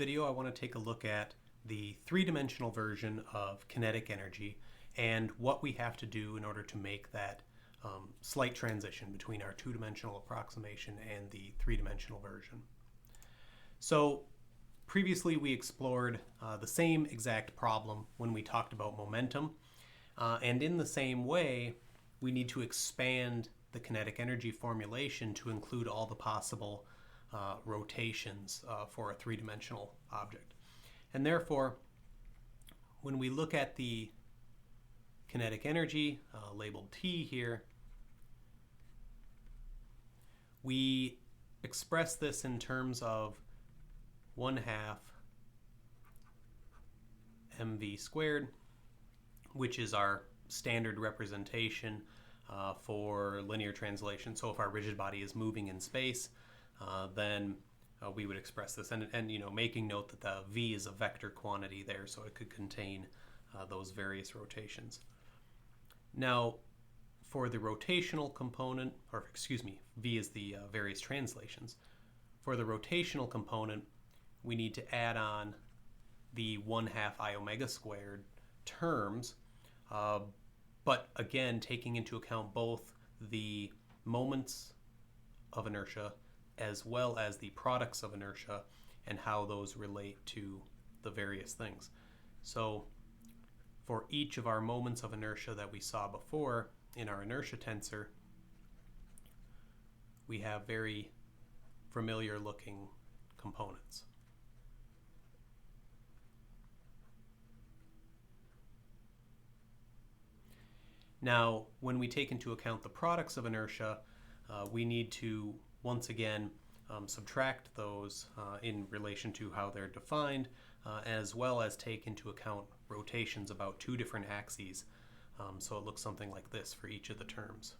video, I want to take a look at the three-dimensional version of kinetic energy and what we have to do in order to make that slight transition between our two-dimensional approximation and the three-dimensional version. So previously we explored the same exact problem when we talked about momentum, and in the same way we need to expand the kinetic energy formulation to include all the possible rotations for a three-dimensional object. And therefore, when we look at the kinetic energy, labeled T here, we express this in terms of 1/2 mv squared, which is our standard representation for linear translation. So if our rigid body is moving in space, then we would express this, and you know, making note that the v is a vector quantity there, so it could contain those various rotations. Now, for the rotational component, or excuse me, v is the various translations. For the rotational component, we need to add on the 1/2 I omega squared terms, but again, taking into account both the moments of inertia as well as the products of inertia and how those relate to the various things. So for each of our moments of inertia that we saw before in our inertia tensor, we have very familiar looking components. Now, when we take into account the products of inertia, we need to once again subtract those in relation to how they're defined, as well as take into account rotations about two different axes. So it looks something like this for each of the terms.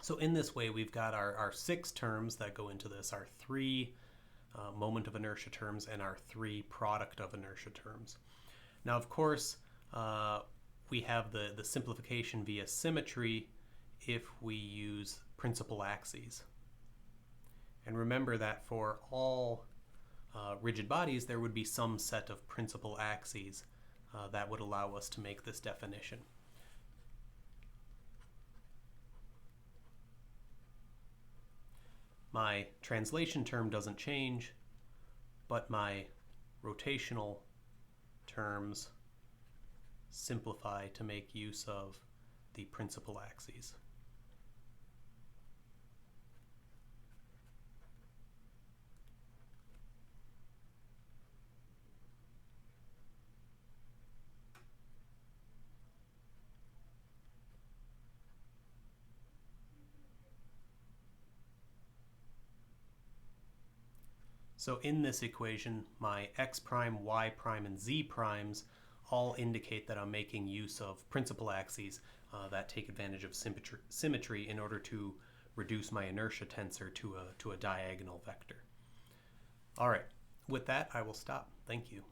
So in this way, we've got our 6 terms that go into this, our 3 moment of inertia terms and our 3 product of inertia terms. Now, of course, we have the simplification via symmetry if we use principal axes. And remember that for all rigid bodies, there would be some set of principal axes that would allow us to make this definition. My translation term doesn't change, but my rotational terms simplify to make use of the principal axes. So in this equation, my x prime, y prime, and z primes all indicate that I'm making use of principal axes that take advantage of symmetry in order to reduce my inertia tensor to a diagonal vector. All right, with that, I will stop. Thank you.